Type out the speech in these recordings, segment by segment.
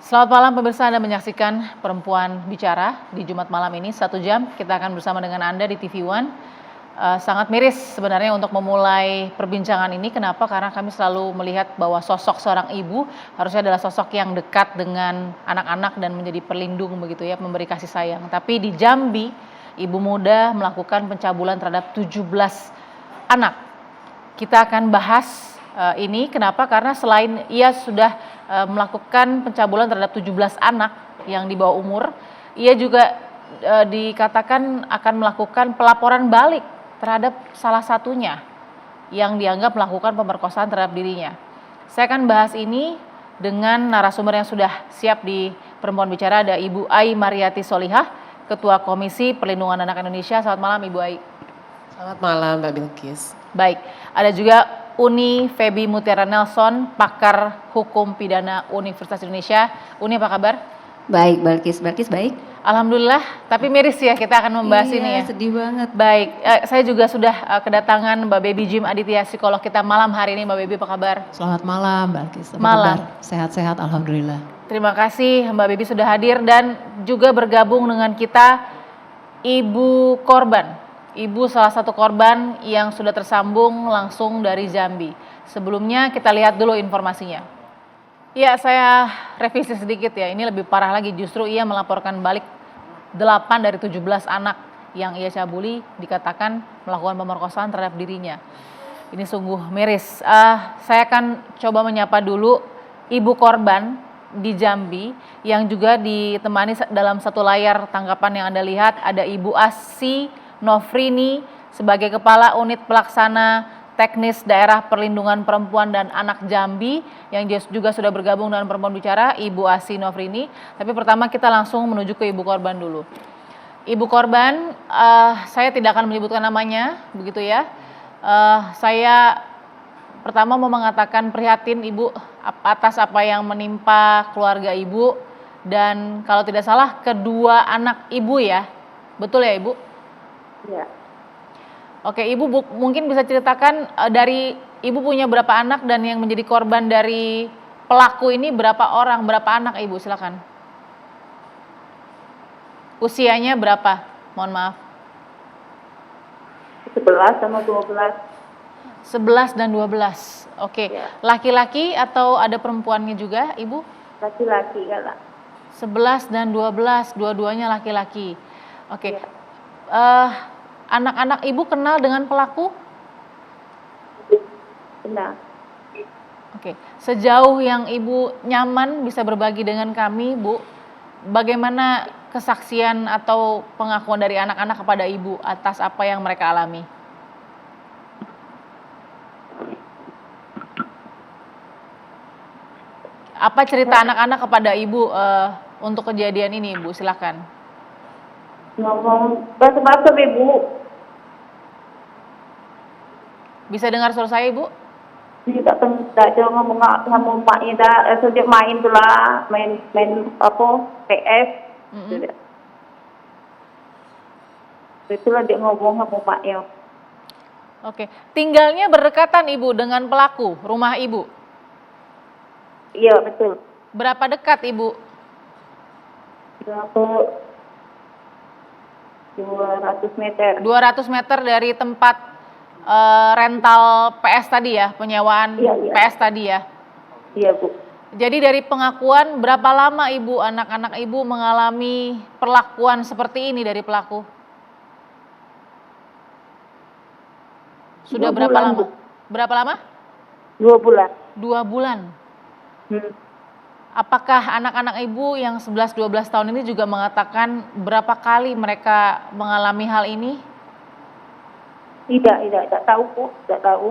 Selamat malam pemirsa, Anda menyaksikan Perempuan Bicara di Jumat malam ini 1 jam. Kita akan bersama dengan Anda di TV One. Sangat miris sebenarnya untuk memulai perbincangan ini. Kenapa? Karena kami selalu melihat bahwa sosok seorang ibu harusnya adalah sosok yang dekat dengan anak-anak dan menjadi pelindung begitu ya, memberi kasih sayang. Tapi di Jambi, ibu muda melakukan pencabulan terhadap 17 anak. Kita akan bahas ini. Kenapa? Karena selain ia sudah melakukan pencabulan terhadap 17 anak yang di bawah umur, ia juga dikatakan akan melakukan pelaporan balik terhadap salah satunya yang dianggap melakukan pemerkosaan terhadap dirinya. Saya akan bahas ini dengan narasumber yang sudah siap di Perempuan Bicara. Ada Ibu Ai Mariati Solihah, Ketua Komisi Perlindungan Anak Indonesia. Selamat malam Ibu Ai. Selamat malam Mbak Bilkis. Baik, ada juga Uni Febi Mutiara Nelson, pakar hukum pidana Universitas Indonesia. Uni, apa kabar? Baik, Bilkis baik. Alhamdulillah, tapi miris ya kita akan membahas ini ya. Sedih banget. Baik, saya juga sudah kedatangan Mbak Baby Jim Aditya, psikolog kita malam hari ini. Mbak Baby, apa kabar? Selamat malam Mbak Bilkis. Malam. Sehat-sehat, alhamdulillah. Terima kasih Mbak Baby sudah hadir dan juga bergabung dengan kita Ibu korban. Ibu salah satu korban yang sudah tersambung langsung dari Jambi. Sebelumnya kita lihat dulu informasinya. Ya, saya revisi sedikit ya. Ini lebih parah lagi, justru ia melaporkan balik 8 dari 17 anak yang ia cabuli dikatakan melakukan pemerkosaan terhadap dirinya. Ini sungguh miris. Saya akan coba menyapa dulu ibu korban di Jambi yang juga ditemani dalam satu layar tangkapan yang Anda lihat. Ada Ibu Asi Nofrini sebagai Kepala Unit Pelaksana Teknis Daerah Perlindungan Perempuan dan Anak Jambi yang juga sudah bergabung dengan Perempuan Bicara, Ibu Asi Nofrini. Tapi pertama kita langsung menuju ke ibu korban dulu. Ibu korban, saya tidak akan menyebutkan namanya, begitu ya. Saya pertama mau mengatakan prihatin Ibu atas apa yang menimpa keluarga Ibu dan kalau tidak salah kedua anak Ibu ya, betul ya Ibu? Ya. Oke, Ibu mungkin bisa ceritakan dari Ibu punya berapa anak dan yang menjadi korban dari pelaku ini berapa orang, berapa anak Ibu, silakan. Usianya berapa? Mohon maaf. 11 sama 12. 11 dan 12. Oke. Ya. Laki-laki atau ada perempuannya juga, Ibu? Laki-laki galak. 11 dan 12, dua-duanya laki-laki. Oke. Ya. Anak-anak Ibu kenal dengan pelaku? Benar. Oke. Sejauh yang Ibu nyaman bisa berbagi dengan kami, Bu, bagaimana kesaksian atau pengakuan dari anak-anak kepada Ibu atas apa yang mereka alami? Apa cerita anak-anak kepada Ibu untuk kejadian ini, Ibu? Silakan. Ngomong bahasa-bahasa Ibu. Bisa dengar suara saya, Ibu? Tidak ada ngomong sama maknya dah. Sejak main tu lah, main apa PS. Itulah dia ngomong sama maknya. Oke. Tinggalnya berdekatan Ibu dengan pelaku, rumah Ibu? Iya betul. Berapa dekat Ibu? Berapa? 200 meter. 200 meter dari tempat rental PS tadi ya, penyewaan Iya. PS tadi ya? Iya Bu. Jadi dari pengakuan berapa lama Ibu, anak-anak Ibu mengalami perlakuan seperti ini dari pelaku? Sudah 2 berapa bulan, lama? Bu. Berapa lama? 2 bulan. 2 bulan. Apakah anak-anak Ibu yang 11-12 tahun ini juga mengatakan berapa kali mereka mengalami hal ini? Tidak tahu Bu, tidak tahu.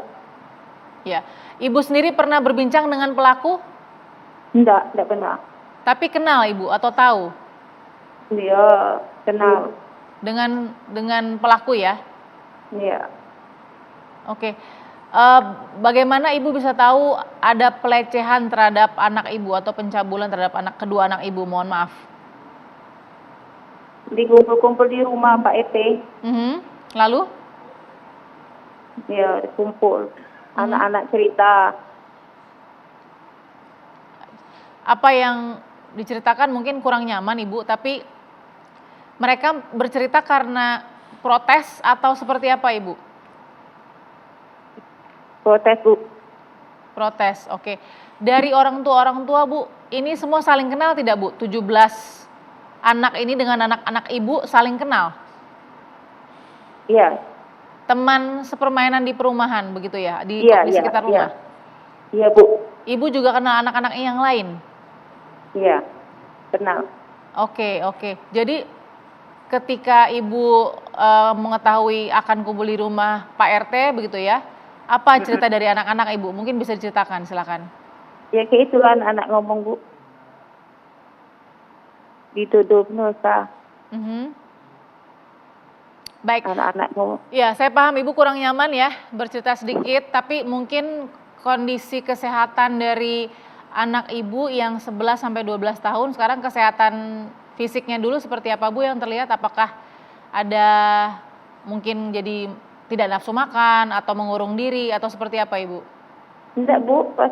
Ya, Ibu sendiri pernah berbincang dengan pelaku? Tidak pernah. Tapi kenal Ibu atau tahu? Dia kenal. Dengan pelaku ya? Iya. Oke. Bagaimana Ibu bisa tahu ada pelecehan terhadap anak Ibu atau pencabulan terhadap kedua anak Ibu? Mohon maaf. Dikumpul-kumpul di rumah Pak ET. Lalu? Ya, dikumpul. Anak-anak cerita. Apa yang diceritakan mungkin kurang nyaman Ibu, tapi mereka bercerita karena protes atau seperti apa Ibu? Protes, Bu. Protes, oke. Dari orang tua Bu, ini semua saling kenal tidak Bu? 17 anak ini dengan anak-anak Ibu saling kenal? Iya. Teman sepermainan di perumahan begitu ya? Di sekitar rumah? Iya, Bu. Ibu juga kenal anak-anak yang lain? Iya, kenal. Oke. Jadi ketika Ibu mengetahui akan kumpul di rumah Pak RT begitu ya, apa cerita dari anak-anak Ibu? Mungkin bisa diceritakan, silakan. Ya kayak itulah anak ngomong, Bu. Dituduh dosa. Baik. Anak-anak ngomong. Ya, saya paham Ibu kurang nyaman ya bercerita sedikit, tapi mungkin kondisi kesehatan dari anak Ibu yang 11 sampai 12 tahun, sekarang kesehatan fisiknya dulu seperti apa Bu yang terlihat? Apakah ada mungkin jadi tidak nafsu makan atau mengurung diri atau seperti apa Ibu? Enggak, Bu. Pas.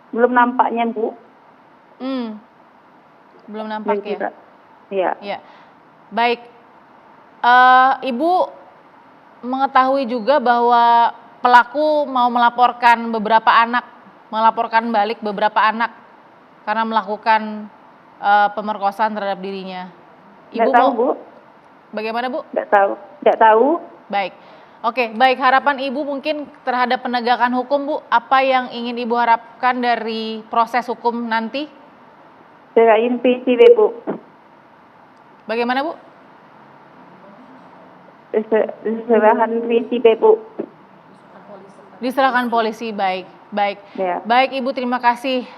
Belum nampaknya, Bu. Belum nampak ya? Iya. Ya. Baik. Ibu mengetahui juga bahwa pelaku mau melaporkan balik beberapa anak karena melakukan pemerkosaan terhadap dirinya. Ibu Nggak tahu, Bu. Bagaimana Bu? Nggak tahu. Baik. Oke, baik. Harapan Ibu mungkin terhadap penegakan hukum Bu, apa yang ingin Ibu harapkan dari proses hukum nanti? Serahin PCB, Bu. Bagaimana Bu? Serahan PCB, Bu. Diserahkan polisi, baik. Ya. Baik Ibu, terima kasih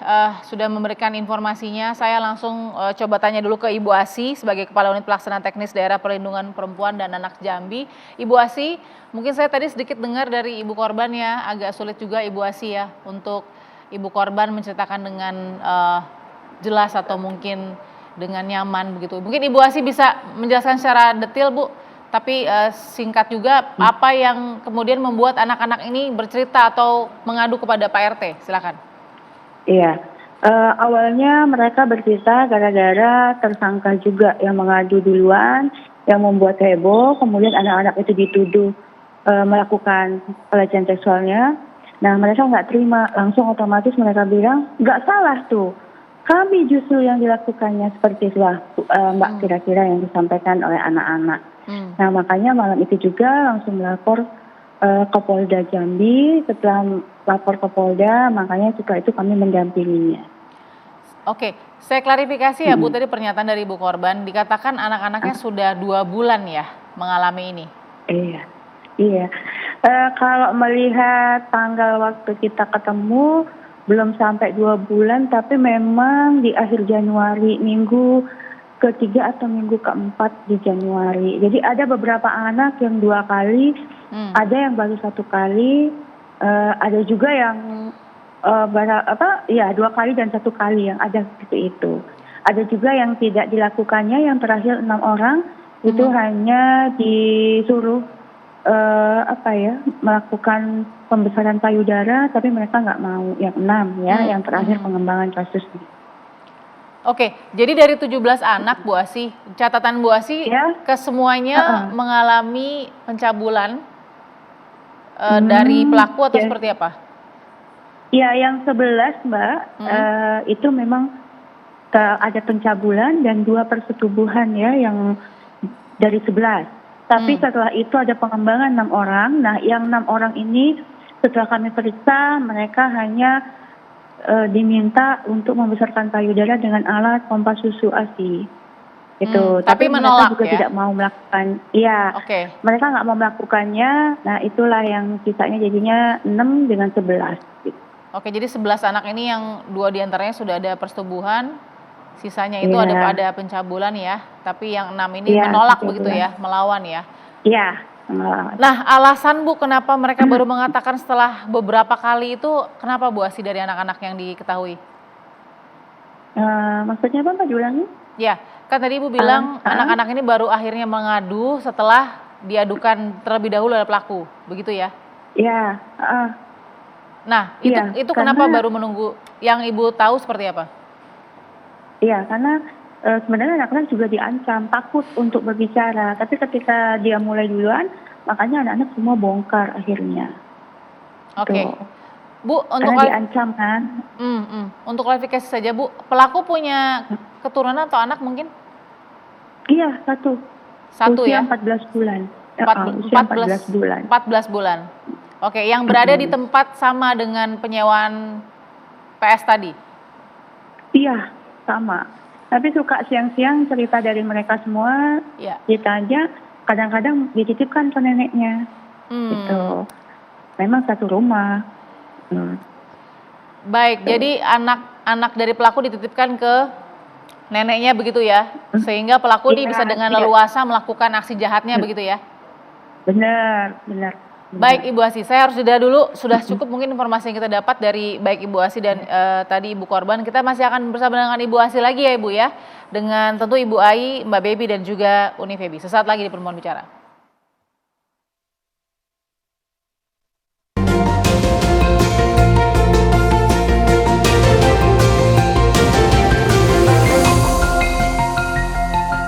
sudah memberikan informasinya. Saya langsung coba tanya dulu ke Ibu Asi sebagai Kepala Unit Pelaksana Teknis Daerah Perlindungan Perempuan dan Anak Jambi. Ibu Asi, mungkin saya tadi sedikit dengar dari Ibu korban ya, agak sulit juga Ibu Asi ya untuk Ibu korban menceritakan dengan jelas atau mungkin dengan nyaman begitu. Mungkin Ibu Asi bisa menjelaskan secara detail Bu, tapi singkat juga apa yang kemudian membuat anak-anak ini bercerita atau mengadu kepada Pak RT, silakan. Iya, awalnya mereka bercerita gara-gara tersangka juga yang mengadu duluan, yang membuat heboh, kemudian anak-anak itu dituduh melakukan pelecehan seksualnya. Nah mereka nggak terima, langsung otomatis mereka bilang nggak salah tuh, kami justru yang dilakukannya, seperti itulah Mbak kira-kira yang disampaikan oleh anak-anak. Nah makanya malam itu juga langsung melapor ke Polda Jambi. Setelah lapor ke Polda, makanya setelah itu kami mendampinginya. Oke, saya klarifikasi ya Bu, tadi pernyataan dari Ibu korban dikatakan anak-anaknya sudah 2 bulan ya mengalami ini. Iya. Kalau melihat tanggal waktu kita ketemu belum sampai 2 bulan, tapi memang di akhir Januari minggu ketiga atau minggu keempat di Januari. Jadi ada beberapa anak yang 2 kali, ada yang baru 1 kali, ada juga yang 2 kali dan 1 kali yang ada seperti itu. Ada juga yang tidak dilakukannya, yang terakhir 6 orang itu hanya disuruh melakukan pembesaran payudara, tapi mereka nggak mau. Yang 6 ya, yang terakhir pengembangan kasusnya. Oke, jadi dari 17 anak Bu Asi, catatan Bu Asi kesemuanya mengalami pencabulan dari pelaku atau seperti apa? Ya, yang 11 Mbak, itu memang ada pencabulan dan 2 persetubuhan ya, yang dari 11. Tapi setelah itu ada pengembangan 6 orang. Nah, yang 6 orang ini setelah kami periksa, mereka hanya diminta untuk membesarkan payudara dengan alat pompa susu ASI. Itu. Tapi menolak mereka juga ya? tidak mau melakukan. Iya. Mereka nggak mau melakukannya. Nah, itulah yang sisanya jadinya 6 dengan 11. Gitu. Oke, jadi 11 anak ini yang 2 diantaranya sudah ada persetubuhan, sisanya itu ada pencabulan ya. Tapi yang 6 ini menolak begitu ya, melawan ya? Iya. Nah, alasan Bu kenapa mereka baru mengatakan setelah beberapa kali itu, kenapa Bu Asi dari anak-anak yang diketahui? Maksudnya apa Mbak, diulangi? Ya, kan tadi Ibu bilang anak-anak ini baru akhirnya mengadu setelah diadukan terlebih dahulu oleh pelaku, begitu ya? Iya. Nah, itu kenapa baru menunggu? Yang Ibu tahu seperti apa? Iya, karena sebenarnya anak-anak juga diancam, takut untuk berbicara. Tapi ketika dia mulai duluan, makanya anak-anak semua bongkar akhirnya. Oke. Tuh. Bu, untuk Karena diancam kan. untuk klarifikasi saja Bu, pelaku punya keturunan atau anak mungkin? Iya, satu. Satu Usia ya? 14 bulan. Usia 14 bulan. 14 bulan. Oke, yang berada di tempat sama dengan penyewaan PS tadi? Iya, sama. Tapi suka siang-siang cerita dari mereka semua, Ya. ditanya, kadang-kadang dititipkan ke neneknya. Gitu. Memang satu rumah. Baik, jadi anak-anak dari pelaku dititipkan ke neneknya begitu ya? Sehingga pelaku ini Iya, bisa dengan iya. leluasa melakukan aksi jahatnya begitu ya? Benar, benar. Baik Ibu Asi, saya harus jeda dulu. Sudah cukup mungkin informasi yang kita dapat dari baik Ibu Asi dan tadi Ibu korban. Kita masih akan bersama dengan Ibu Asi lagi ya Ibu ya. Dengan tentu Ibu Ai, Mbak Baby dan juga Uni Febi. Sesaat lagi di Perempuan Bicara.